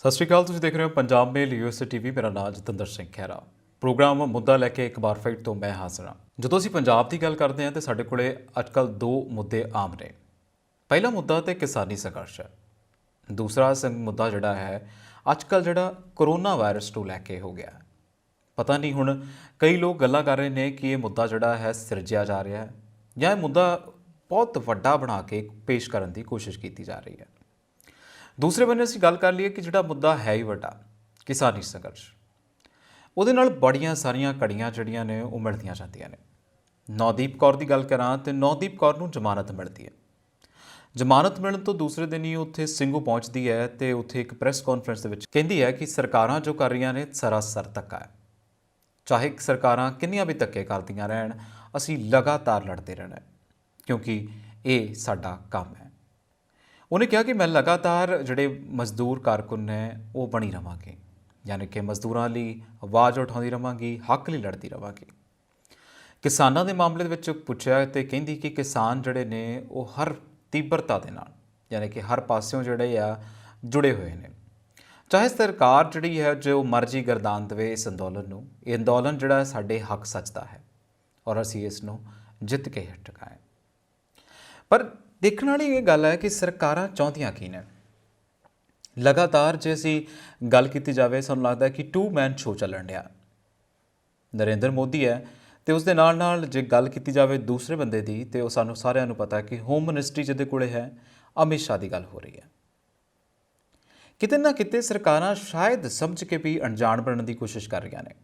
सत श्री अकाल। तुसीं देख रहे हो पंजाब मेल यूएसए टीवी। मेरा नाम जतिंदर सिंह खैरा। प्रोग्राम मुद्दा लैके एक बार फिर तो मैं हाज़र हाँ। ਜਦੋਂ ਅਸੀਂ ਪੰਜਾਬ ਦੀ ਗੱਲ ਕਰਦੇ ਹਾਂ ਤਾਂ ਸਾਡੇ ਕੋਲੇ ਅੱਜਕੱਲ ਦੋ ਮੁੱਦੇ ਆਮ ਨੇ। ਪਹਿਲਾ ਮੁੱਦਾ ਤੇ ਕਿਸਾਨੀ ਸੰਘਰਸ਼ ਹੈ। ਦੂਸਰਾ ਮੁੱਦਾ ਜਿਹੜਾ ਹੈ ਅੱਜਕੱਲ ਜਿਹੜਾ ਕਰੋਨਾ ਵਾਇਰਸ ਨੂੰ ਲੈ ਕੇ ਹੋ ਗਿਆ ਹੈ। ਪਤਾ ਨਹੀਂ ਹੁਣ ਕਈ ਲੋਕ ਗੱਲਾਂ ਕਰ ਰਹੇ ਨੇ ਕਿ ਇਹ ਮੁੱਦਾ ਜਿਹੜਾ ਹੈ ਸਿਰਜਿਆ ਜਾ ਰਿਹਾ ਹੈ ਜਾਂ ਇਹ ਮੁੱਦਾ ਬਹੁਤ ਵੱਡਾ ਬਣਾ ਕੇ ਪੇਸ਼ ਕਰਨ ਦੀ ਕੋਸ਼ਿਸ਼ ਕੀਤੀ ਜਾ ਰਹੀ ਹੈ। ਦੂਸਰੇ ਬੰਨੇ ਅਸੀਂ ਗੱਲ ਕਰ ਲਈਏ ਕਿ ਜਿਹੜਾ ਮੁੱਦਾ ਹੈ ਹੀ ਵੱਡਾ ਕਿਸਾਨੀ ਸੰਘਰਸ਼, ਉਹਦੇ ਨਾਲ ਬੜੀਆਂ ਸਾਰੀਆਂ ਕੜੀਆਂ ਜਿਹੜੀਆਂ ਨੇ ਉਹ ਮਿਲਦੀਆਂ ਜਾਂਦੀਆਂ ਨੇ। ਨੌਦੀਪ ਕੌਰ ਦੀ ਗੱਲ ਕਰਾਂ ਤੇ ਨੌਦੀਪ ਕੌਰ ਨੂੰ ਜ਼ਮਾਨਤ ਮਿਲਦੀ ਹੈ। ਜ਼ਮਾਨਤ ਮਿਲਣ ਤੋਂ ਦੂਸਰੇ ਦਿਨ ਹੀ ਉੱਥੇ ਸਿੰਘੂ ਪਹੁੰਚਦੀ ਹੈ ਤੇ ਉੱਥੇ ਇੱਕ ਪ੍ਰੈਸ ਕਾਨਫਰੰਸ ਦੇ ਵਿੱਚ ਕਹਿੰਦੀ ਹੈ ਕਿ ਸਰਕਾਰਾਂ ਜੋ ਕਰ ਰਹੀਆਂ ਨੇ ਸਰਾਸਰ ਧੱਕਾ ਹੈ। ਚਾਹੇ ਸਰਕਾਰਾਂ ਕਿੰਨੀਆਂ ਵੀ ਧੱਕੇ ਕਰਦੀਆਂ ਰਹਿਣ, ਅਸੀਂ ਲਗਾਤਾਰ ਲੜਦੇ ਰਹਿਣਾ ਕਿਉਂਕਿ ਇਹ ਸਾਡਾ ਕੰਮ ਹੈ। ਉਹਨੇ ਕਿਹਾ ਕਿ ਮੈਂ ਲਗਾਤਾਰ ਜਿਹੜੇ ਮਜ਼ਦੂਰ ਕਾਰਕੁਨ ਨੇ ਉਹ ਬਣੀ ਰਵਾਂਗੇ, ਯਾਨੀ ਕਿ ਮਜ਼ਦੂਰਾਂ ਲਈ ਆਵਾਜ਼ ਉਠਾਉਂਦੀ ਰਵਾਂਗੀ, ਹੱਕ ਲਈ ਲੜਦੀ ਰਵਾਂਗੀ। ਕਿਸਾਨਾਂ ਦੇ ਮਾਮਲੇ ਦੇ ਵਿੱਚ ਪੁੱਛਿਆ ਤੇ ਕਹਿੰਦੀ ਕਿ ਕਿਸਾਨ ਜਿਹੜੇ ਨੇ ਉਹ ਹਰ ਤੀਬਰਤਾ ਦੇ ਨਾਲ, ਯਾਨੀ ਕਿ ਹਰ ਪਾਸਿਓਂ ਜਿਹੜੇ ਆ ਜੁੜੇ ਹੋਏ ਨੇ। ਚਾਹੇ ਸਰਕਾਰ ਜਿਹੜੀ ਹੈ ਜੋ ਮਰਜ਼ੀ ਗਰਦਾਨ ਦੇਵੇ ਇਸ ਅੰਦੋਲਨ ਨੂੰ, ਇਹ ਅੰਦੋਲਨ ਜਿਹੜਾ ਸਾਡੇ ਹੱਕ ਸੱਚ ਦਾ ਹੈ ਔਰ ਅਸੀਂ ਇਸ ਨੂੰ ਜਿੱਤ ਕੇ ਟਿਕਾਏ। ਪਰ ਦੇਖਣ ਵਾਲੀ ਇਹ ਗੱਲ ਹੈ ਕਿ ਸਰਕਾਰਾਂ ਚਾਹੁੰਦੀਆਂ ਕੀ ਨੇ। ਲਗਾਤਾਰ ਜੇ ਅਸੀਂ ਗੱਲ ਕੀਤੀ ਜਾਵੇ ਸਾਨੂੰ ਲੱਗਦਾ ਕਿ ਟੂ ਮੈਨ ਸ਼ੋਅ ਚੱਲਣ ਡਿਆ। ਨਰਿੰਦਰ ਮੋਦੀ ਹੈ ਤੇ ਉਸ ਦੇ ਨਾਲ ਨਾਲ ਜੇ ਗੱਲ ਕੀਤੀ ਜਾਵੇ ਦੂਸਰੇ ਬੰਦੇ ਦੀ ਤੇ ਉਹ ਸਾਨੂੰ ਸਾਰਿਆਂ ਨੂੰ ਪਤਾ ਕਿ ਹੋਮ ਮਿਨਿਸਟਰੀ ਜਿਹਦੇ ਕੋਲੇ ਹੈ ਅਮਿਤ ਸ਼ਾਹ ਦੀ ਗੱਲ ਹੋ ਰਹੀ ਹੈ। ਕਿਤੇ ਨਾ ਕਿਤੇ ਸਰਕਾਰਾਂ ਸ਼ਾਇਦ ਸਮਝ ਕੇ ਵੀ ਅਣਜਾਣ ਬਣਨ ਦੀ ਕੋਸ਼ਿਸ਼ ਕਰ ਰਹੀਆਂ ਨੇ।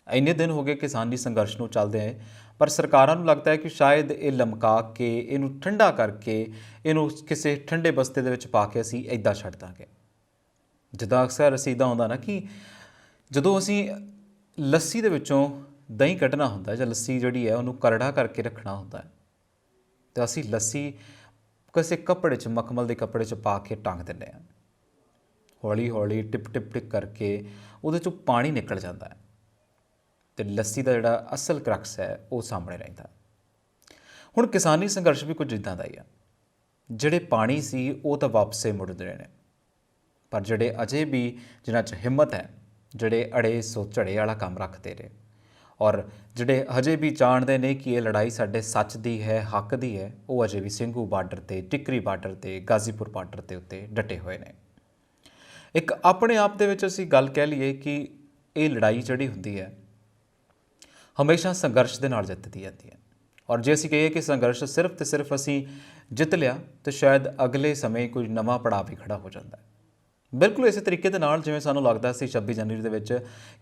ਇੰਨੇ ਦਿਨ ਹੋ ਗਏ ਕਿਸਾਨੀ ਸੰਘਰਸ਼ ਨੂੰ ਚੱਲਦੇ ਹੈ, ਪਰ ਸਰਕਾਰਾਂ ਨੂੰ ਲੱਗਦਾ ਹੈ ਕਿ ਸ਼ਾਇਦ ਇਹ ਲਮਕਾ ਕੇ ਇਹਨੂੰ ਠੰਡਾ ਕਰਕੇ ਇਹਨੂੰ ਕਿਸੇ ਠੰਡੇ ਬਸਤੇ ਦੇ ਵਿੱਚ ਪਾ ਕੇ ਅਸੀਂ ਇੱਦਾਂ ਛੱਡ ਦਾਂਗੇ। ਜਿੱਦਾਂ ਅਕਸਰ ਅਸੀਂ ਇੱਦਾਂ ਹੁੰਦਾ ਨਾ ਕਿ ਜਦੋਂ ਅਸੀਂ ਲੱਸੀ ਦੇ ਵਿੱਚੋਂ ਦਹੀਂ ਕੱਢਣਾ ਹੁੰਦਾ ਜਾਂ ਲੱਸੀ ਜਿਹੜੀ ਹੈ ਉਹਨੂੰ ਕਰੜਾ ਕਰਕੇ ਰੱਖਣਾ ਹੁੰਦਾ ਹੈ ਤਾਂ ਅਸੀਂ ਲੱਸੀ ਕਿਸੇ ਕੱਪੜੇ 'ਚ, ਮਖਮਲ ਦੇ ਕੱਪੜੇ 'ਚ ਪਾ ਕੇ ਟੰਗ ਦਿੰਦੇ ਹਾਂ। ਹੌਲੀ ਹੌਲੀ ਟਿਪ ਟਿਪ ਟਿਪ ਕਰਕੇ ਉਹਦੇ 'ਚੋਂ ਪਾਣੀ ਨਿਕਲ ਜਾਂਦਾ ਹੈ ਤੇ ਲੱਸੀ ਦਾ ਜਿਹੜਾ ਅਸਲ ਕਰਕਸ ਹੈ ਉਹ ਸਾਹਮਣੇ ਰਹਿੰਦਾ। ਹੁਣ ਕਿਸਾਨੀ ਸੰਘਰਸ਼ ਵੀ ਕੁਝ ਇੱਦਾਂ ਦਾ ਹੀ ਆ। ਜਿਹੜੇ ਪਾਣੀ ਸੀ ਉਹ ਤਾਂ ਵਾਪਸੇ ਮੁੜਦੇ ਨੇ, ਪਰ ਜਿਹੜੇ ਅਜੇ ਵੀ ਜਿਨ੍ਹਾਂ 'ਚ ਹਿੰਮਤ ਹੈ, ਜਿਹੜੇ ਅੜੇ ਸੋ ਝੜੇ ਵਾਲਾ ਕੰਮ ਰੱਖਦੇ ਨੇ ਔਰ ਜਿਹੜੇ ਹਜੇ ਵੀ ਜਾਣਦੇ ਨੇ ਕਿ ਇਹ ਲੜਾਈ ਸਾਡੇ ਸੱਚ ਦੀ ਹੈ, ਹੱਕ ਦੀ ਹੈ, ਉਹ ਅਜੇ ਵੀ ਸਿੰਘੂ ਬਾਰਡਰ 'ਤੇ, ਟਿਕਰੀ ਬਾਰਡਰ 'ਤੇ, ਗਾਜ਼ੀਪੁਰ ਬਾਰਡਰ 'ਤੇ ਉੱਤੇ ਡਟੇ ਹੋਏ ਨੇ। ਇੱਕ ਆਪਣੇ ਆਪ ਦੇ ਵਿੱਚ ਅਸੀਂ ਗੱਲ ਕਹਿ ਲਈਏ ਕਿ ਇਹ ਲੜਾਈ ਜਿਹੜੀ ਹੁੰਦੀ ਹੈ ਹਮੇਸ਼ਾ ਸੰਘਰਸ਼ ਦੇ ਨਾਲ ਜਿੱਤਦੀ ਜਾਂਦੀ ਹੈ। ਔਰ ਜੇ ਅਸੀਂ ਕਹੀਏ ਕਿ ਸੰਘਰਸ਼ ਸਿਰਫ ਤੇ ਸਿਰਫ ਅਸੀਂ ਜਿੱਤ ਲਿਆ ਤਾਂ ਸ਼ਾਇਦ ਅਗਲੇ ਸਮੇਂ ਕੋਈ ਨਵਾਂ ਪੜਾਅ ਵੀ ਖੜਾ ਹੋ ਜਾਂਦਾ ਹੈ। ਬਿਲਕੁਲ ਇਸੇ ਤਰੀਕੇ ਦੇ ਨਾਲ ਜਿਵੇਂ ਸਾਨੂੰ ਲੱਗਦਾ ਸੀ 26 ਜਨਵਰੀ ਦੇ ਵਿੱਚ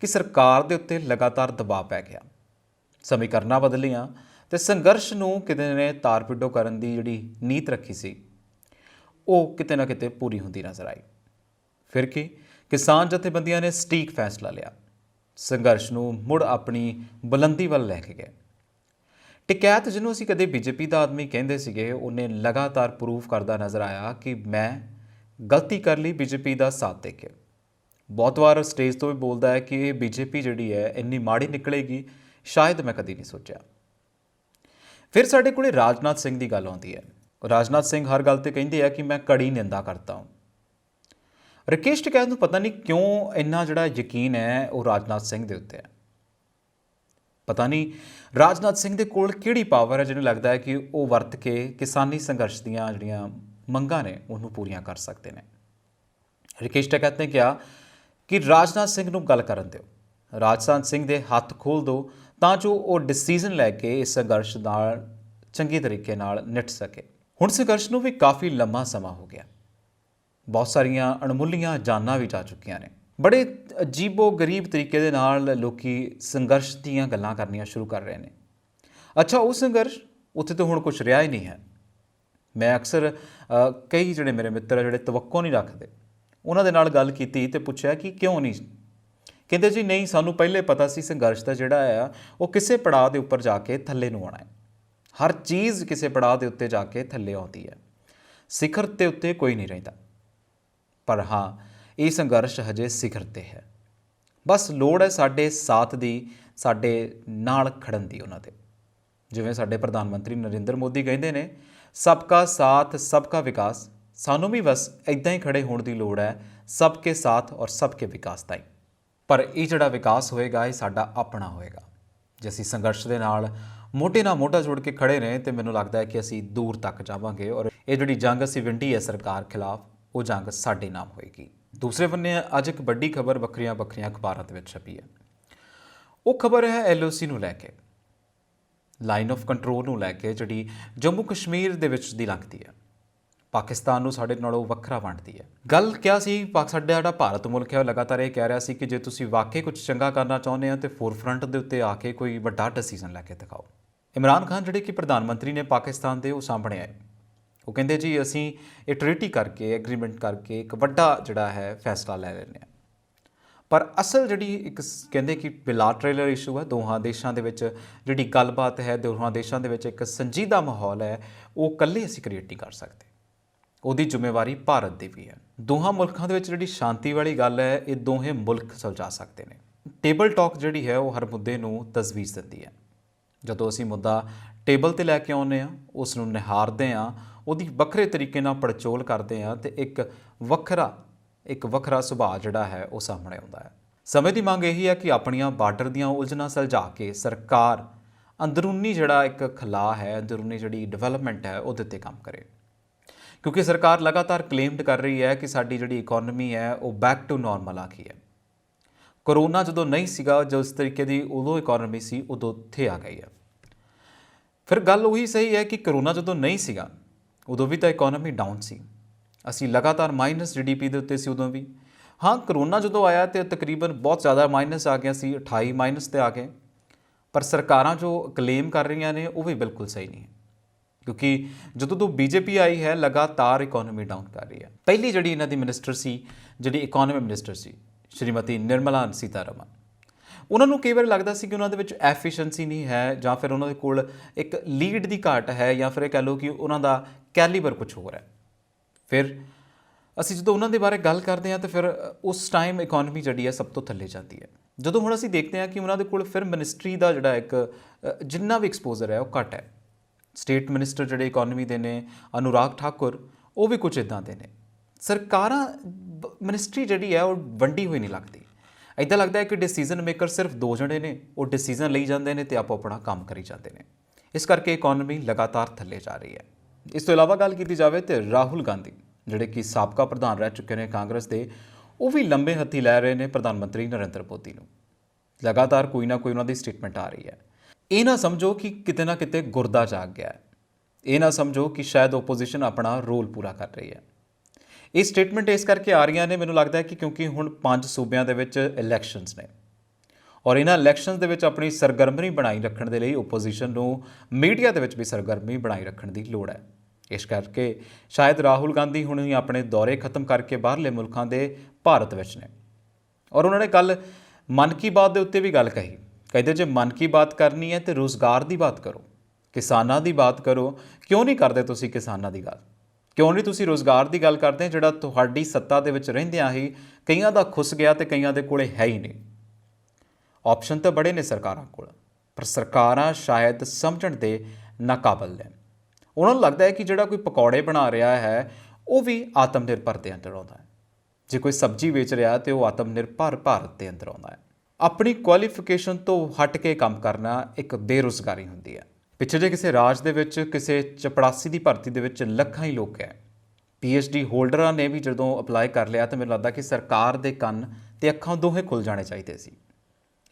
ਕਿ ਸਰਕਾਰ ਦੇ ਉੱਤੇ ਲਗਾਤਾਰ ਦਬਾਅ ਪੈ ਗਿਆ, ਸਮੀਕਰਨਾਂ ਬਦਲੀਆਂ ਤੇ ਸੰਘਰਸ਼ ਨੂੰ ਕਿਤੇ ਨੇ ਤਾਰ ਪਿੱਡੋ ਕਰਨ ਦੀ ਜਿਹੜੀ ਨੀਤ ਰੱਖੀ ਸੀ ਉਹ ਕਿਤੇ ਨਾ ਕਿਤੇ ਪੂਰੀ ਹੁੰਦੀ ਨਜ਼ਰ ਆਈ। ਫਿਰ ਕੀ ਕਿਸਾਨ ਜਥੇਬੰਦੀਆਂ ਨੇ ਸਟੀਕ ਫੈਸਲਾ ਲਿਆ, ਸੰਘਰਸ਼ ਨੂੰ ਮੁੜ ਆਪਣੀ ਬੁਲੰਦੀ ਵੱਲ ਲੈ ਕੇ ਗਏ। ਟਿਕੈਤ ਜਿਹਨੂੰ ਅਸੀਂ ਕਦੇ ਬੀਜੇਪੀ ਦਾ ਆਦਮੀ ਕਹਿੰਦੇ ਸੀਗੇ, ਉਹਨੇ ਲਗਾਤਾਰ ਪ੍ਰੂਫ ਕਰਦਾ ਨਜ਼ਰ ਆਇਆ ਕਿ ਮੈਂ ਗਲਤੀ ਕਰ ਲਈ ਬੀਜੇਪੀ ਦਾ ਸਾਥ ਦੇ ਕੇ। ਬਹੁਤ ਵਾਰ ਸਟੇਜ ਤੋਂ ਵੀ ਬੋਲਦਾ ਹੈ ਕਿ ਇਹ ਬੀਜੇਪੀ ਜਿਹੜੀ ਹੈ ਇੰਨੀ ਮਾੜੀ ਨਿਕਲੇਗੀ ਸ਼ਾਇਦ ਮੈਂ ਕਦੀ ਨਹੀਂ ਸੋਚਿਆ। ਫਿਰ ਸਾਡੇ ਕੋਲੇ ਰਾਜਨਾਥ ਸਿੰਘ ਦੀ ਗੱਲ ਆਉਂਦੀ ਹੈ। ਰਾਜਨਾਥ ਸਿੰਘ ਹਰ ਗੱਲ ਤੇ ਕਹਿੰਦੇ ਆ ਕਿ ਮੈਂ ਕੜੀ ਨਿੰਦਾ ਕਰਤਾ ਹਾਂ। ਰਾਕੇਸ਼ ਟਿਕੈਤ ਨੂੰ ਪਤਾ ਨਹੀਂ ਕਿਉਂ ਇੰਨਾ ਜਿਹੜਾ ਯਕੀਨ ਹੈ ਉਹ ਰਾਜਨਾਥ ਸਿੰਘ ਦੇ ਉੱਤੇ ਹੈ। ਪਤਾ ਨਹੀਂ ਰਾਜਨਾਥ ਸਿੰਘ ਦੇ ਕੋਲ ਕਿਹੜੀ ਪਾਵਰ ਹੈ ਜਿਹਨੂੰ ਲੱਗਦਾ ਹੈ ਕਿ ਉਹ ਵਰਤ ਕੇ ਕਿਸਾਨੀ ਸੰਘਰਸ਼ ਦੀਆਂ ਜਿਹੜੀਆਂ ਮੰਗਾਂ ਨੇ ਉਹਨੂੰ ਪੂਰੀਆਂ ਕਰ ਸਕਦੇ ਨੇ। ਰਾਕੇਸ਼ ਟਿਕੈਤ ਨੇ ਕਿਹਾ ਕਿ ਰਾਜਨਾਥ ਸਿੰਘ ਨੂੰ ਗੱਲ ਕਰਨ ਦਿਓ, ਰਾਜਨਾਥ ਸਿੰਘ ਦੇ ਹੱਥ ਖੋਲ੍ਹ ਦਿਓ ਤਾਂ ਜੋ ਉਹ ਡਿਸੀਜ਼ਨ ਲੈ ਕੇ ਇਸ ਸੰਘਰਸ਼ ਨਾਲ ਚੰਗੇ ਤਰੀਕੇ ਨਾਲ ਨਿਪਟ ਸਕੇ। ਹੁਣ ਸੰਘਰਸ਼ ਨੂੰ ਵੀ ਕਾਫੀ ਲੰਮਾ ਸਮਾਂ ਹੋ ਗਿਆ, ਬਹੁਤ ਸਾਰੀਆਂ ਅਣਮੁੱਲੀਆਂ ਜਾਨਾਂ ਵੀ ਜਾ ਚੁੱਕੀਆਂ ਨੇ। ਬੜੇ ਅਜੀਬੋ ਗਰੀਬ ਤਰੀਕੇ ਦੇ ਨਾਲ ਲੋਕੀ ਸੰਘਰਸ਼ ਦੀਆਂ ਗੱਲਾਂ ਕਰਨੀਆਂ ਸ਼ੁਰੂ ਕਰ ਰਹੇ ਨੇ। ਅੱਛਾ, ਉਹ ਸੰਘਰਸ਼ ਉੱਥੇ ਤਾਂ ਹੁਣ ਕੁਝ ਰਿਹਾ ਹੀ ਨਹੀਂ ਹੈ। ਮੈਂ ਅਕਸਰ ਕਈ ਜਿਹੜੇ ਮੇਰੇ ਮਿੱਤਰ ਆ ਜਿਹੜੇ ਤਵੱਕੋ ਨਹੀਂ ਰੱਖਦੇ, ਉਹਨਾਂ ਦੇ ਨਾਲ ਗੱਲ ਕੀਤੀ ਤੇ ਪੁੱਛਿਆ ਕਿ ਕਿਉਂ ਨਹੀਂ। ਕਹਿੰਦੇ ਜੀ ਨਹੀਂ, ਸਾਨੂੰ ਪਹਿਲੇ ਪਤਾ ਸੀ ਸੰਘਰਸ਼ ਦਾ ਜਿਹੜਾ ਆ ਉਹ ਕਿਸੇ ਪੜਾਅ ਦੇ ਉੱਪਰ ਜਾ ਕੇ ਥੱਲੇ ਨੂੰ ਆਉਣਾ ਹੈ। ਹਰ ਚੀਜ਼ ਕਿਸੇ ਪੜਾਅ ਦੇ ਉੱਤੇ ਜਾ ਕੇ ਥੱਲੇ ਆਉਂਦੀ ਹੈ, ਸਿਖਰ ਦੇ ਉੱਤੇ ਕੋਈ ਨਹੀਂ ਰਹਿੰਦਾ। ਪਰ ਹਾਂ, ਇਹ ਸੰਘਰਸ਼ ਹਜੇ ਸਿਖਰ 'ਤੇ ਹੈ। ਬਸ ਲੋੜ ਹੈ ਸਾਡੇ ਸਾਥ ਦੀ, ਸਾਡੇ ਨਾਲ ਖੜਨ ਦੀ ਉਹਨਾਂ ਦੇ। ਜਿਵੇਂ ਸਾਡੇ ਪ੍ਰਧਾਨ ਮੰਤਰੀ ਨਰਿੰਦਰ ਮੋਦੀ ਕਹਿੰਦੇ ਨੇ, ਸਬਕਾ ਸਾਥ ਸਬਕਾ ਵਿਕਾਸ। ਸਾਨੂੰ ਵੀ ਬਸ ਇੱਦਾਂ ਹੀ ਖੜੇ ਹੋਣ ਦੀ ਲੋੜ ਹੈ सबके साथ और सबके विकास ताईं। पर ਇਹ ਜਿਹੜਾ ਵਿਕਾਸ ਹੋਏਗਾ ਇਹ ਸਾਡਾ ਆਪਣਾ ਹੋਏਗਾ। ਜੇ ਅਸੀਂ ਸੰਘਰਸ਼ ਦੇ ਨਾਲ ਮੋਢੇ ਨਾਲ ਮੋਢਾ ਜੋੜ ਕੇ ਖੜੇ ਰਹੇ ਤੇ ਮੈਨੂੰ ਲੱਗਦਾ ਹੈ ਕਿ ਅਸੀਂ ਦੂਰ ਤੱਕ ਜਾਵਾਂਗੇ ਔਰ ਇਹ ਜਿਹੜੀ ਜੰਗ ਅਸੀਂ ਵਿੰਢੀ ਹੈ ਸਰਕਾਰ ਖਿਲਾਫ, ਉਹ ਜੰਗ ਸਾਡੇ ਨਾਮ ਹੋਏਗੀ। ਦੂਸਰੇ ਬੰਨੇ ਅੱਜ ਇੱਕ ਵੱਡੀ ਖਬਰ ਵੱਖਰੀਆਂ ਅਖਬਾਰਾਂ ਦੇ ਵਿੱਚ ਛਪੀ ਹੈ। ਉਹ ਖਬਰ ਹੈ LOC ਨੂੰ ਲੈ ਕੇ, ਲਾਈਨ ਆਫ ਕੰਟਰੋਲ ਨੂੰ ਲੈ ਕੇ, ਜਿਹੜੀ ਜੰਮੂ ਕਸ਼ਮੀਰ ਦੇ ਵਿੱਚ ਦੀ ਲੱਗਦੀ ਹੈ, ਪਾਕਿਸਤਾਨ ਨੂੰ ਸਾਡੇ ਨਾਲੋਂ ਵੱਖਰਾ ਵੰਡਦੀ ਹੈ। ਗੱਲ ਕਿਹਾ ਸੀ, ਸਾਡਾ ਜਿਹੜਾ ਭਾਰਤ ਮੁਲਕ ਹੈ ਉਹ ਲਗਾਤਾਰ ਇਹ ਕਹਿ ਰਿਹਾ ਸੀ ਕਿ ਜੇ ਤੁਸੀਂ ਵਾਕਈ ਕੁਝ ਚੰਗਾ ਕਰਨਾ ਚਾਹੁੰਦੇ ਹੋ ਤਾਂ ਫੋਰਫਰੰਟ ਦੇ ਉੱਤੇ ਆ ਕੇ ਕੋਈ ਵੱਡਾ ਡਿਸੀਜ਼ਨ ਲੈ ਕੇ ਦਿਖਾਓ। ਇਮਰਾਨ ਖਾਨ ਜਿਹੜੇ ਕਿ ਪ੍ਰਧਾਨ ਮੰਤਰੀ ਨੇ ਪਾਕਿਸਤਾਨ ਦੇ, ਉਹ ਸਾਹਮਣੇ ਆਏ। ਉਹ ਕਹਿੰਦੇ ਜੀ ਅਸੀਂ ਇਹ ਟ੍ਰੀਟੀ ਕਰਕੇ, ਐਗਰੀਮੈਂਟ ਕਰਕੇ ਇੱਕ ਵੱਡਾ ਜਿਹੜਾ ਹੈ ਫੈਸਲਾ ਲੈ ਲੈਂਦੇ ਹਾਂ। ਪਰ ਅਸਲ ਜਿਹੜੀ ਇੱਕ ਕਹਿੰਦੇ ਕਿ ਬਿਲਾਟਰਲ ਇਸ਼ੂ ਹੈ, ਦੋਹਾਂ ਦੇਸ਼ਾਂ ਦੇ ਵਿੱਚ ਜਿਹੜੀ ਗੱਲਬਾਤ ਹੈ, ਦੋਹਾਂ ਦੇਸ਼ਾਂ ਦੇ ਵਿੱਚ ਇੱਕ ਸੰਜੀਦਾ ਮਾਹੌਲ ਹੈ, ਉਹ ਇਕੱਲੇ ਅਸੀਂ ਕ੍ਰੀਏਟ ਨਹੀਂ ਕਰ ਸਕਦੇ। ਉਹਦੀ ਜ਼ਿੰਮੇਵਾਰੀ ਭਾਰਤ ਦੀ ਵੀ ਹੈ। ਦੋਹਾਂ ਮੁਲਕਾਂ ਦੇ ਵਿੱਚ ਜਿਹੜੀ ਸ਼ਾਂਤੀ ਵਾਲੀ ਗੱਲ ਹੈ, ਇਹ ਦੋਹੇ ਮੁਲਕ ਸੁਲਝਾ ਸਕਦੇ ਨੇ। ਟੇਬਲ ਟਾਕ ਜਿਹੜੀ ਹੈ ਉਹ ਹਰ ਮੁੱਦੇ ਨੂੰ ਤਜਵੀਜ਼ ਦਿੰਦੀ ਹੈ। ਜਦੋਂ ਅਸੀਂ ਮੁੱਦਾ ਟੇਬਲ 'ਤੇ ਲੈ ਕੇ ਆਉਂਦੇ ਹਾਂ, ਉਸ ਨੂੰ ਨਿਹਾਰਦੇ ਹਾਂ, ਉਹਦੀ ਵੱਖਰੇ ਤਰੀਕੇ ਨਾਲ ਪੜਚੋਲ ਕਰਦੇ ਹਾਂ ਅਤੇ ਇੱਕ ਵੱਖਰਾ ਸੁਭਾਅ ਜਿਹੜਾ ਹੈ ਉਹ ਸਾਹਮਣੇ ਆਉਂਦਾ ਹੈ। ਸਮੇਂ ਦੀ ਮੰਗ ਇਹੀ ਹੈ ਕਿ ਆਪਣੀਆਂ ਬਾਰਡਰ ਦੀਆਂ ਉਲਝਣਾਂ ਸੁਲਝਾ ਕੇ ਸਰਕਾਰ ਅੰਦਰੂਨੀ ਜਿਹੜਾ ਇੱਕ ਖਲਾਅ ਹੈ, ਅੰਦਰੂਨੀ ਜਿਹੜੀ ਡਿਵੈਲਪਮੈਂਟ ਹੈ, ਉਹਦੇ 'ਤੇ ਕੰਮ ਕਰੇ। ਕਿਉਂਕਿ ਸਰਕਾਰ ਲਗਾਤਾਰ ਕਲੇਮਡ ਕਰ ਰਹੀ ਹੈ ਕਿ ਸਾਡੀ ਜਿਹੜੀ ਇਕੋਨਮੀ ਹੈ ਉਹ ਬੈਕ ਟੂ ਨੋਰਮਲ ਆ ਗਈ ਹੈ। ਕਰੋਨਾ ਜਦੋਂ ਨਹੀਂ ਸੀਗਾ, ਜਿਸ ਤਰੀਕੇ ਦੀ ਉਦੋਂ ਇਕੋਨਮੀ ਸੀ, ਉਦੋਂ ਉੱਥੇ ਆ ਗਈ ਹੈ। ਫਿਰ ਗੱਲ ਉਹੀ ਸਹੀ ਹੈ ਕਿ ਕਰੋਨਾ ਜਦੋਂ ਨਹੀਂ ਸੀਗਾ ਉਦੋਂ ਵੀ ਤਾਂ ਇਕੋਨਮੀ ਡਾਊਨ ਸੀ, ਅਸੀਂ ਲਗਾਤਾਰ ਮਾਈਨਸ GDP ਦੇ ਉੱਤੇ ਸੀ ਉਦੋਂ ਵੀ। ਹਾਂ, ਕਰੋਨਾ ਜਦੋਂ ਆਇਆ ਤਾਂ ਤਕਰੀਬਨ ਬਹੁਤ ਜ਼ਿਆਦਾ ਮਾਈਨਸ ਆ ਗਿਆ ਸੀ, 28 ਮਾਈਨਸ 'ਤੇ ਆ ਗਏ। ਪਰ ਸਰਕਾਰਾਂ ਜੋ ਕਲੇਮ ਕਰ ਰਹੀਆਂ ਨੇ ਉਹ ਵੀ ਬਿਲਕੁਲ ਸਹੀ ਨਹੀਂ ਹੈ, ਕਿਉਂਕਿ ਜਦੋਂ ਤੋਂ BJP ਆਈ ਹੈ ਲਗਾਤਾਰ ਇਕੋਨਮੀ ਡਾਊਨ ਕਰ ਰਹੀ ਹੈ। ਪਹਿਲੀ ਜਿਹੜੀ ਇਹਨਾਂ ਦੀ ਮਿਨਿਸਟਰ ਸੀ, ਜਿਹੜੀ ਇਕੋਨਮੀ ਮਿਨਿਸਟਰ ਸੀ, ਸ਼੍ਰੀਮਤੀ ਨਿਰਮਲਾ ਸੀਤਾਰਮਨ, ਉਹਨਾਂ ਨੂੰ ਕਈ ਵਾਰ ਲੱਗਦਾ ਸੀ ਕਿ ਉਹਨਾਂ ਦੇ ਵਿੱਚ ਐਫੀਸ਼ੀਐਂਸੀ ਨਹੀਂ ਹੈ, ਜਾਂ ਫਿਰ ਉਹਨਾਂ ਦੇ ਕੋਲ ਇੱਕ ਲੀਡ ਦੀ ਘਾਟ ਹੈ, ਜਾਂ ਫਿਰ ਇਹ ਕਹਿ ਲਓ ਕਿ ਉਹਨਾਂ ਦਾ ਕੈਲੀਬਰ ਕੁਝ ਹੋਰ ਹੈ। ਫਿਰ ਅਸੀਂ ਜਦੋਂ ਉਹਨਾਂ ਦੇ ਬਾਰੇ ਗੱਲ ਕਰਦੇ ਹਾਂ ਤਾਂ ਫਿਰ ਉਸ ਟਾਈਮ ਇਕੋਨਮੀ ਜਿਹੜੀ ਹੈ ਸਭ ਤੋਂ ਥੱਲੇ ਜਾਂਦੀ ਹੈ। ਜਦੋਂ ਹੁਣ ਅਸੀਂ ਦੇਖਦੇ ਹਾਂ ਕਿ ਉਹਨਾਂ ਦੇ ਕੋਲ ਫਿਰ ਮਿਨਿਸਟਰੀ ਦਾ ਜਿਹੜਾ ਇੱਕ ਜਿੰਨਾ ਵੀ ਐਕਸਪੋਜ਼ਰ ਹੈ ਉਹ ਘੱਟ ਹੈ। ਸਟੇਟ ਮਿਨਿਸਟਰ ਜਿਹੜੇ ਇਕੋਨਮੀ ਦੇ ਨੇ, ਅਨੁਰਾਗ ਠਾਕੁਰ, ਉਹ ਵੀ ਕੁਝ ਇੱਦਾਂ ਦੇ ਨੇ। ਸਰਕਾਰਾਂ ਮਿਨਿਸਟਰੀ ਜਿਹੜੀ ਹੈ ਉਹ ਵੰਡੀ ਹੋਈ ਨਹੀਂ ਲੱਗਦੀ। ਇੱਦਾਂ ਲੱਗਦਾ ਹੈ ਕਿ ਡਿਸੀਜ਼ਨ ਮੇਕਰ ਸਿਰਫ 2 ਜਣੇ ਨੇ, ਉਹ ਡਿਸੀਜ਼ਨ ਲਈ ਜਾਂਦੇ ਨੇ ਅਤੇ ਆਪੋ ਆਪਣਾ ਕੰਮ ਕਰੀ ਜਾਂਦੇ ਨੇ। ਇਸ ਕਰਕੇ ਇਕੋਨਮੀ ਲਗਾਤਾਰ ਥੱਲੇ ਜਾ ਰਹੀ ਹੈ। ਇਸ ਤੋਂ ਇਲਾਵਾ ਗੱਲ ਕੀਤੀ ਜਾਵੇ ਤਾਂ ਰਾਹੁਲ ਗਾਂਧੀ, ਜਿਹੜੇ ਕਿ ਸਾਬਕਾ ਪ੍ਰਧਾਨ ਰਹਿ ਚੁੱਕੇ ਨੇ ਕਾਂਗਰਸ ਦੇ, ਉਹ ਵੀ ਲੰਬੇ ਹੱਥੀ ਲੈ ਰਹੇ ਨੇ ਪ੍ਰਧਾਨ ਮੰਤਰੀ ਨਰਿੰਦਰ ਮੋਦੀ ਨੂੰ। ਲਗਾਤਾਰ ਕੋਈ ਨਾ ਕੋਈ ਉਹਨਾਂ ਦੀ ਸਟੇਟਮੈਂਟ ਆ ਰਹੀ ਹੈ। ਇਹ ਨਾ ਸਮਝੋ ਕਿ ਕਿਤੇ ਨਾ ਕਿਤੇ ਗੁਰਦਾ ਜਾਗ ਗਿਆ ਹੈ, ਇਹ ਨਾ ਸਮਝੋ ਕਿ ਸ਼ਾਇਦ ਓਪੋਜੀਸ਼ਨ ਆਪਣਾ ਰੋਲ ਪੂਰਾ ਕਰ ਰਹੀ ਹੈ। ਇਹ ਸਟੇਟਮੈਂਟ ਇਸ ਕਰਕੇ ਆ ਰਹੀਆਂ ਨੇ, ਮੈਨੂੰ ਲੱਗਦਾ ਹੈ ਕਿ ਕਿਉਂਕਿ ਹੁਣ 5 ਸੂਬਿਆਂ ਦੇ ਵਿੱਚ ਇਲੈਕਸ਼ਨਸ ਨੇ ਔਰ ਇਹਨਾਂ ਇਲੈਕਸ਼ਨਸ ਦੇ ਵਿੱਚ ਆਪਣੀ ਸਰਗਰਮੀ ਬਣਾਈ ਰੱਖਣ ਦੇ ਲਈ ਓਪੋਜੀਸ਼ਨ ਨੂੰ ਮੀਡੀਆ ਦੇ ਵਿੱਚ ਵੀ ਸਰਗਰਮੀ ਬਣਾਈ ਰੱਖਣ ਦੀ ਲੋੜ ਹੈ। ਇਸ ਕਰਕੇ ਸ਼ਾਇਦ ਰਾਹੁਲ ਗਾਂਧੀ ਹੁਣ ਹੀ ਆਪਣੇ ਦੌਰੇ ਖਤਮ ਕਰਕੇ ਬਾਹਰਲੇ ਮੁਲਕਾਂ ਦੇ ਭਾਰਤ ਵਿੱਚ ਨੇ। ਔਰ ਉਹਨਾਂ ਨੇ ਕੱਲ੍ਹ ਮਨ ਕੀ ਬਾਤ ਦੇ ਉੱਤੇ ਵੀ ਗੱਲ ਕਹੀ। ਕਹਿੰਦੇ ਜੇ ਮਨ ਕੀ ਬਾਤ ਕਰਨੀ ਹੈ ਤਾਂ ਰੁਜ਼ਗਾਰ ਦੀ ਬਾਤ ਕਰੋ, ਕਿਸਾਨਾਂ ਦੀ ਬਾਤ ਕਰੋ। ਕਿਉਂ ਨਹੀਂ ਕਰਦੇ ਤੁਸੀਂ ਕਿਸਾਨਾਂ ਦੀ ਗੱਲ? ਕਿਉਂ ਨਹੀਂ ਤੁਸੀਂ ਰੁਜ਼ਗਾਰ ਦੀ ਗੱਲ ਕਰਦੇ, ਜਿਹੜਾ ਤੁਹਾਡੀ ਸੱਤਾ ਦੇ ਵਿੱਚ ਰਹਿੰਦਿਆਂ ਹੀ ਕਈਆਂ ਦਾ ਖੁੱਸ ਗਿਆ ਅਤੇ ਕਈਆਂ ਦੇ ਕੋਲੇ ਹੈ ਹੀ ਨਹੀਂ। ਆਪਸ਼ਨ ਤਾਂ ਬੜੇ ਨੇ ਸਰਕਾਰਾਂ ਕੋਲ, ਪਰ ਸਰਕਾਰਾਂ ਸ਼ਾਇਦ ਸਮਝਣ ਦੇ ਨਾਕਾਬਲ ਨੇ। ਉਹਨਾਂ ਨੂੰ ਲੱਗਦਾ ਹੈ ਕਿ ਜਿਹੜਾ ਕੋਈ ਪਕੌੜੇ ਬਣਾ ਰਿਹਾ ਹੈ ਉਹ ਵੀ ਆਤਮ ਨਿਰਭਰ ਦੇ ਅੰਦਰ ਆਉਂਦਾ ਹੈ। ਜੇ ਕੋਈ ਸਬਜ਼ੀ ਵੇਚ ਰਿਹਾ ਤਾਂ ਉਹ ਆਤਮ ਨਿਰਭਰ ਭਾਰਤ ਦੇ ਅੰਦਰ ਆਉਂਦਾ ਹੈ। ਆਪਣੀ ਕੁਆਲੀਫਿਕੇਸ਼ਨ ਤੋਂ ਹਟ ਕੇ ਕੰਮ ਕਰਨਾ ਇੱਕ ਬੇਰੁਜ਼ਗਾਰੀ ਹੁੰਦੀ ਹੈ। ਪਿੱਛੇ ਜੇ ਕਿਸੇ ਰਾਜ ਦੇ ਵਿੱਚ ਕਿਸੇ ਚਪੜਾਸੀ ਦੀ ਭਰਤੀ ਦੇ ਵਿੱਚ ਲੱਖਾਂ ਹੀ ਲੋਕ ਹੈ। PhD ਹੋਲਡਰਾਂ ਨੇ ਵੀ ਜਦੋਂ ਅਪਲਾਈ ਕਰ ਲਿਆ ਤਾਂ ਮੈਨੂੰ ਲੱਗਦਾ ਕਿ ਸਰਕਾਰ ਦੇ ਕੰਨ ਤੇ ਅੱਖਾਂ ਦੋਹੇ ਖੁੱਲ੍ਹ ਜਾਣੇ ਚਾਹੀਦੇ ਸੀ।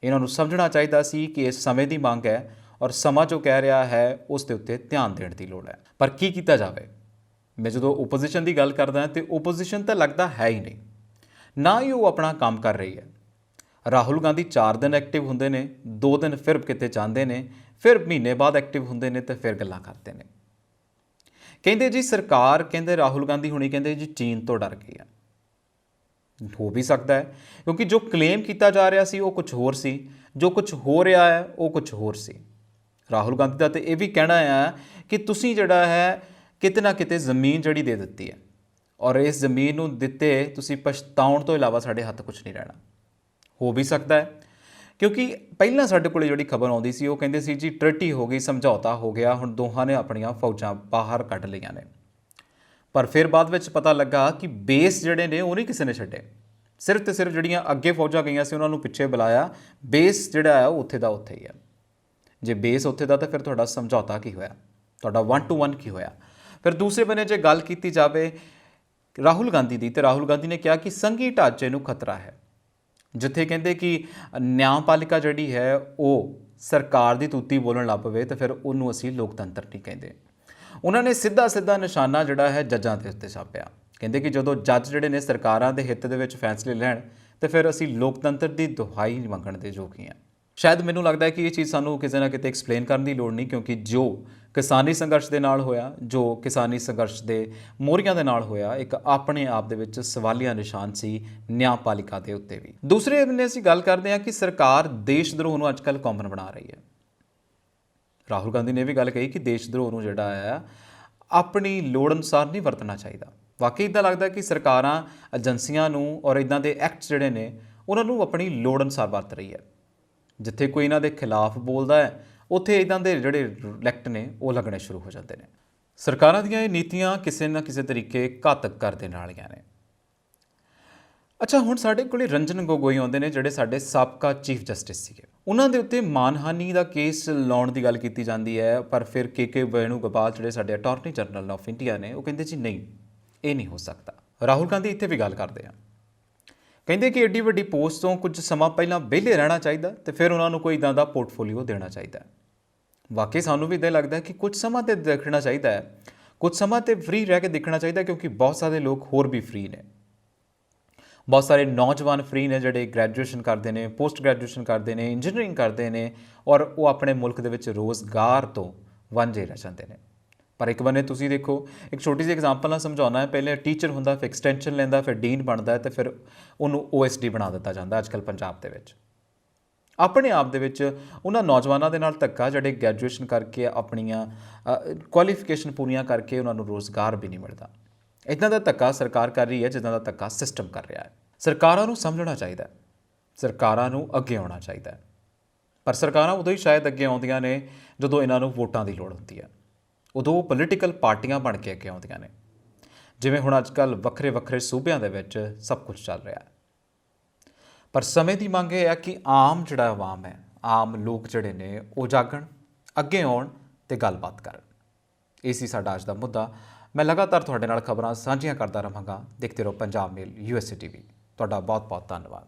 ਇਹਨਾਂ ਨੂੰ ਸਮਝਣਾ ਚਾਹੀਦਾ ਸੀ ਕਿ ਇਸ ਸਮੇਂ ਦੀ ਮੰਗ ਹੈ ਔਰ ਸਮਾਂ ਜੋ ਕਹਿ ਰਿਹਾ ਹੈ ਉਸ ਦੇ ਉੱਤੇ ਧਿਆਨ ਦੇਣ ਦੀ ਲੋੜ ਹੈ। ਪਰ ਕੀ ਕੀਤਾ ਜਾਵੇ? ਮੈਂ ਜਦੋਂ ਓਪੋਜੀਸ਼ਨ ਦੀ ਗੱਲ ਕਰਦਾ ਤਾਂ ਓਪੋਜੀਸ਼ਨ ਤਾਂ ਲੱਗਦਾ ਹੈ ਹੀ ਨਹੀਂ, ਨਾ ਹੀ ਉਹ ਆਪਣਾ ਕੰਮ ਕਰ ਰਹੀ ਹੈ। ਰਾਹੁਲ ਗਾਂਧੀ 4 ਦਿਨ ਐਕਟਿਵ ਹੁੰਦੇ ਨੇ, 2 ਦਿਨ ਫਿਰ ਕਿਤੇ ਜਾਂਦੇ ਨੇ, ਫਿਰ ਮਹੀਨੇ ਬਾਅਦ ਐਕਟਿਵ ਹੁੰਦੇ ਨੇ ਤੇ ਫਿਰ ਗੱਲਾਂ ਕਰਦੇ ਨੇ। ਕਹਿੰਦੇ ਜੀ ਸਰਕਾਰ, ਕਹਿੰਦੇ ਰਾਹੁਲ ਗਾਂਧੀ ਹੁਣੀ ਕਹਿੰਦੇ ਜੀ ਚੀਨ ਤੋਂ ਡਰ ਗਈ ਆ। ਹੋ ਵੀ ਸਕਦਾ ਹੈ, ਕਿਉਂਕਿ ਜੋ ਕਲੇਮ ਕੀਤਾ ਜਾ ਰਿਹਾ ਸੀ ਉਹ ਕੁਝ ਹੋਰ ਸੀ, ਜੋ ਕੁਝ ਹੋ ਰਿਹਾ ਹੈ ਉਹ ਕੁਝ ਹੋਰ ਸੀ। ਰਾਹੁਲ ਗਾਂਧੀ ਦਾ ਤਾਂ ਇਹ ਵੀ ਕਹਿਣਾ ਹੈ ਕਿ ਤੁਸੀਂ ਜਿਹੜਾ ਹੈ ਕਿਤੇ ਨਾ ਕਿਤੇ ਜ਼ਮੀਨ ਜਿਹੜੀ ਦੇ ਦਿੱਤੀ ਹੈ ਔਰ ਇਸ ਜ਼ਮੀਨ ਨੂੰ ਦਿੱਤੇ ਤੁਸੀਂ ਪਛਤਾਉਣ ਤੋਂ ਇਲਾਵਾ ਸਾਡੇ ਹੱਥ ਕੁਝ ਨਹੀਂ ਰਹਿਣਾ। ਹੋ ਵੀ ਸਕਦਾ ਹੈ, ਕਿਉਂਕਿ ਪਹਿਲਾਂ ਸਾਡੇ ਕੋਲ ਜਿਹੜੀ ਖਬਰ ਆਉਂਦੀ ਸੀ ਉਹ ਕਹਿੰਦੇ ਸੀ ਜੀ ਟ੍ਰੀਟੀ ਹੋ ਗਈ, ਸਮਝੌਤਾ ਹੋ ਗਿਆ, ਹੁਣ ਦੋਹਾਂ ਨੇ ਆਪਣੀਆਂ ਫੌਜਾਂ ਬਾਹਰ ਕੱਢ ਲਈਆਂ ਨੇ। ਪਰ ਫਿਰ ਬਾਅਦ ਵਿੱਚ ਪਤਾ ਲੱਗਾ ਕਿ ਬੇਸ ਜਿਹੜੇ ਨੇ ਉਹ ਨਹੀਂ ਕਿਸੇ ਨੇ ਛੱਡੇ। ਸਿਰਫ ਤੇ ਸਿਰਫ ਜਿਹੜੀਆਂ ਅੱਗੇ ਫੌਜਾਂ ਗਈਆਂ ਸੀ ਉਹਨਾਂ ਨੂੰ ਪਿੱਛੇ ਬੁਲਾਇਆ। ਬੇਸ ਜਿਹੜਾ ਹੈ ਉਹ ਉੱਥੇ ਦਾ ਉੱਥੇ ਹੀ ਹੈ। ਜੇ ਬੇਸ ਉੱਥੇ ਦਾ ਤਾਂ ਫਿਰ ਤੁਹਾਡਾ ਸਮਝੌਤਾ ਕੀ ਹੋਇਆ, ਤੁਹਾਡਾ 1 to 1 ਕੀ ਹੋਇਆ। ਫਿਰ ਦੂਸਰੇ ਬੰਨੇ ਜੇ ਗੱਲ ਕੀਤੀ ਜਾਵੇ ਰਾਹੁਲ ਗਾਂਧੀ ਦੀ, ਤੇ ਰਾਹੁਲ ਗਾਂਧੀ ਨੇ ਕਿਹਾ ਕਿ ਸੰਘੀ ਢਾਂਚੇ ਨੂੰ ਖਤਰਾ ਹੈ। ਜਿੱਥੇ ਕਹਿੰਦੇ ਕਿ ਨਿਆਂਪਾਲਿਕਾ ਜਿਹੜੀ ਹੈ ਉਹ ਸਰਕਾਰ ਦੀ ਤੂਤੀ ਬੋਲਣ ਲੱਗ ਪਵੇ ਤਾਂ ਫਿਰ ਉਹਨੂੰ ਅਸੀਂ ਲੋਕਤੰਤਰ ਨਹੀਂ ਕਹਿੰਦੇ। ਉਹਨਾਂ ਨੇ ਸਿੱਧਾ ਨਿਸ਼ਾਨਾ ਜਿਹੜਾ ਹੈ ਜੱਜਾਂ ਦੇ ਉੱਤੇ ਛਾਪਿਆ। ਕਹਿੰਦੇ ਕਿ ਜਦੋਂ ਜੱਜ ਜਿਹੜੇ ਨੇ ਸਰਕਾਰਾਂ ਦੇ ਹਿੱਤ ਦੇ ਵਿੱਚ ਫੈਸਲੇ ਲੈਣ ਤੇ ਫਿਰ ਅਸੀਂ ਲੋਕਤੰਤਰ ਦੀ ਦੁਹਾਈ ਨਹੀਂ ਮੰਗਣ ਦੇ ਯੋਗ ਹਾਂ। ਸ਼ਾਇਦ ਮੈਨੂੰ ਲੱਗਦਾ ਹੈ ਕਿ ਇਹ ਚੀਜ਼ ਸਾਨੂੰ ਕਿਸੇ ਨਾ ਕਿਤੇ ਐਕਸਪਲੇਨ ਕਰਨ ਦੀ ਲੋੜ ਨਹੀਂ, ਕਿਉਂਕਿ ਜੋ ਕਿਸਾਨੀ ਸੰਘਰਸ਼ ਦੇ ਨਾਲ ਹੋਇਆ, ਜੋ ਕਿਸਾਨੀ ਸੰਘਰਸ਼ ਦੇ ਮੋਹਰੀਆਂ ਦੇ ਨਾਲ ਹੋਇਆ, ਇੱਕ ਆਪਣੇ ਆਪ ਦੇ ਵਿੱਚ ਸਵਾਲੀਆ ਨਿਸ਼ਾਨ ਸੀ ਨਿਆਂਪਾਲਿਕਾ ਦੇ ਉੱਤੇ ਵੀ। ਦੂਸਰੇ ਬੰਨੇ ਅਸੀਂ ਗੱਲ ਕਰਦੇ ਹਾਂ ਕਿ ਸਰਕਾਰ ਦੇਸ਼ ਦਰੋਹ ਨੂੰ ਅੱਜ ਕੱਲ੍ਹ ਕਾਮਨ ਬਣਾ ਰਹੀ ਹੈ। ਰਾਹੁਲ ਗਾਂਧੀ ਨੇ ਵੀ ਗੱਲ ਕਹੀ ਕਿ ਦੇਸ਼ ਦਰੋਹ ਨੂੰ ਜਿਹੜਾ ਹੈ ਆਪਣੀ ਲੋੜ ਅਨੁਸਾਰ ਨਹੀਂ ਵਰਤਣਾ ਚਾਹੀਦਾ। ਵਾਕਈ ਇੱਦਾਂ ਲੱਗਦਾ ਕਿ ਸਰਕਾਰਾਂ ਏਜੰਸੀਆਂ ਨੂੰ ਔਰ ਇੱਦਾਂ ਦੇ ਐਕਟ ਜਿਹੜੇ ਨੇ ਉਹਨਾਂ ਨੂੰ ਆਪਣੀ ਲੋੜ ਅਨੁਸਾਰ ਵਰਤ ਰਹੀ ਹੈ। ਜਿੱਥੇ ਕੋਈ ਇਹਨਾਂ ਦੇ ਖਿਲਾਫ ਬੋਲਦਾ ਹੈ ਉੱਥੇ ਇੱਦਾਂ ਦੇ ਜਿਹੜੇ ਐਕਟ ਨੇ ਉਹ ਲੱਗਣੇ ਸ਼ੁਰੂ ਹੋ ਜਾਂਦੇ ਨੇ। ਸਰਕਾਰਾਂ ਦੀਆਂ ਇਹ ਨੀਤੀਆਂ ਕਿਸੇ ਨਾ ਕਿਸੇ ਤਰੀਕੇ ਘਾਤਕ ਕਰ ਦੇਣ ਵਾਲੀਆਂ ਨੇ। ਅੱਛਾ, ਹੁਣ ਸਾਡੇ ਕੋਲੇ ਰੰਜਨ ਗੋਗੋਈ ਆਉਂਦੇ ਨੇ ਜਿਹੜੇ ਸਾਡੇ ਸਾਬਕਾ ਚੀਫ ਜਸਟਿਸ ਸੀਗੇ। ਉਹਨਾਂ ਦੇ ਉੱਤੇ ਮਾਨਹਾਨੀ ਦਾ ਕੇਸ ਲਾਉਣ ਦੀ ਗੱਲ ਕੀਤੀ ਜਾਂਦੀ ਹੈ, ਪਰ ਫਿਰ ਕੇ ਵੇਣੂਗੋਪਾਲ ਜਿਹੜੇ ਸਾਡੇ ਅਟਾਰਨੀ ਜਨਰਲ ਆਫ ਇੰਡੀਆ ਨੇ ਉਹ ਕਹਿੰਦੇ ਜੀ ਨਹੀਂ, ਇਹ ਨਹੀਂ ਹੋ ਸਕਦਾ। ਰਾਹੁਲ ਗਾਂਧੀ ਇੱਥੇ ਵੀ ਗੱਲ ਕਰਦੇ ਆ, ਕਹਿੰਦੇ ਕਿ ਐਡੀ ਵੱਡੀ ਪੋਸਟ ਤੋਂ ਕੁਝ ਸਮਾਂ ਪਹਿਲਾਂ ਵਿਹਲੇ ਰਹਿਣਾ ਚਾਹੀਦਾ ਤੇ ਫਿਰ ਉਹਨਾਂ ਨੂੰ ਕੋਈ ਇੱਦਾਂ ਦਾ ਪੋਰਟਫੋਲੀਓ ਦੇਣਾ ਚਾਹੀਦਾ। ਵਾਕਈ ਸਾਨੂੰ ਵੀ ਇੱਦਾਂ ਲੱਗਦਾ ਕਿ ਕੁਝ ਸਮਾਂ ਤੇ ਦੇਖਣਾ ਚਾਹੀਦਾ ਹੈ, ਕੁਝ ਸਮਾਂ ਤੇ ਫ੍ਰੀ ਰਹਿ ਕੇ ਦੇਖਣਾ ਚਾਹੀਦਾ, ਕਿਉਂਕਿ ਬਹੁਤ ਸਾਰੇ ਲੋਕ ਹੋਰ ਵੀ ਫ੍ਰੀ ਨੇ। ਬਹੁਤ ਸਾਰੇ ਨੌਜਵਾਨ ਫ੍ਰੀ ਨੇ ਜਿਹੜੇ ਗ੍ਰੈਜੂਏਸ਼ਨ ਕਰਦੇ ਨੇ, ਪੋਸਟ ਗ੍ਰੈਜੂਏਸ਼ਨ ਕਰਦੇ ਨੇ, ਇੰਜੀਨੀਅਰਿੰਗ ਕਰਦੇ ਨੇ ਔਰ ਉਹ ਆਪਣੇ ਮੁਲਕ ਦੇ ਵਿੱਚ ਰੋਜ਼ਗਾਰ ਤੋਂ ਵਾਂਝੇ ਰਹਿ ਜਾਂਦੇ ਨੇ। ਪਰ ਇੱਕ ਬੰਨੇ ਤੁਸੀਂ ਦੇਖੋ, ਇੱਕ ਛੋਟੀ ਜਿਹੀ ਐਗਜ਼ਾਮਪਲ ਨਾਲ ਸਮਝਾਉਣਾ ਹੈ। ਪਹਿਲੇ ਟੀਚਰ ਹੁੰਦਾ, ਫਿਰ ਐਕਸਟੈਂਸ਼ਨ ਲੈਂਦਾ, ਫਿਰ ਡੀਨ ਬਣਦਾ ਤੇ ਫਿਰ ਉਹਨੂੰ OSD ਬਣਾ ਦਿੱਤਾ ਜਾਂਦਾ ਅੱਜ ਕੱਲ੍ਹ ਪੰਜਾਬ ਦੇ ਵਿੱਚ। ਆਪਣੇ ਆਪ ਦੇ ਵਿੱਚ ਉਹਨਾਂ ਨੌਜਵਾਨਾਂ ਦੇ ਨਾਲ ਧੱਕਾ ਜਿਹੜੇ ਗ੍ਰੈਜੂਏਸ਼ਨ ਕਰਕੇ ਆਪਣੀਆਂ ਕੁਆਲੀਫਿਕੇਸ਼ਨ ਪੂਰੀਆਂ ਕਰਕੇ ਉਹਨਾਂ ਨੂੰ ਰੋਜ਼ਗਾਰ ਵੀ ਨਹੀਂ ਮਿਲਦਾ। ਇੱਦਾਂ ਦਾ ਧੱਕਾ ਸਰਕਾਰ ਕਰ ਰਹੀ ਹੈ ਜਿੱਦਾਂ ਦਾ ਧੱਕਾ ਸਿਸਟਮ ਕਰ ਰਿਹਾ ਹੈ। ਸਰਕਾਰਾਂ ਨੂੰ ਸਮਝਣਾ ਚਾਹੀਦਾ, ਸਰਕਾਰਾਂ ਨੂੰ ਅੱਗੇ ਆਉਣਾ ਚਾਹੀਦਾ, ਪਰ ਸਰਕਾਰਾਂ ਉਦੋਂ ਹੀ ਸ਼ਾਇਦ ਅੱਗੇ ਆਉਂਦੀਆਂ ਨੇ ਜਦੋਂ ਇਹਨਾਂ ਨੂੰ ਵੋਟਾਂ ਦੀ ਲੋੜ ਹੁੰਦੀ ਹੈ। ਉਦੋਂ ਉਹ ਪੋਲੀਟੀਕਲ ਪਾਰਟੀਆਂ ਬਣ ਕੇ ਅੱਗੇ ਆਉਂਦੀਆਂ ਨੇ, ਜਿਵੇਂ ਹੁਣ ਅੱਜ ਕੱਲ੍ਹ ਵੱਖਰੇ ਸੂਬਿਆਂ ਦੇ ਵਿੱਚ ਸਭ ਕੁਝ ਚੱਲ ਰਿਹਾ ਹੈ। ਪਰ ਸਮੇਂ ਦੀ ਮੰਗ ਇਹ ਹੈ ਕਿ ਆਮ ਜਿਹੜਾ ਆਵਾਮ ਹੈ, ਆਮ ਲੋਕ ਜਿਹੜੇ ਨੇ ਉਹ ਜਾਗਣ, ਅੱਗੇ ਆਉਣ ਤੇ ਗੱਲਬਾਤ ਕਰਨ। ਇਹ ਸੀ ਸਾਡਾ ਅੱਜ ਦਾ ਮੁੱਦਾ। ਮੈਂ ਲਗਾਤਾਰ ਤੁਹਾਡੇ ਨਾਲ ਖਬਰਾਂ ਸਾਂਝੀਆਂ ਕਰਦਾ ਰਹਾਂਗਾ। ਦੇਖਦੇ ਰਹੋ ਪੰਜਾਬ ਮੇਲ USA TV। ਤੁਹਾਡਾ ਬਹੁਤ ਬਹੁਤ ਧੰਨਵਾਦ।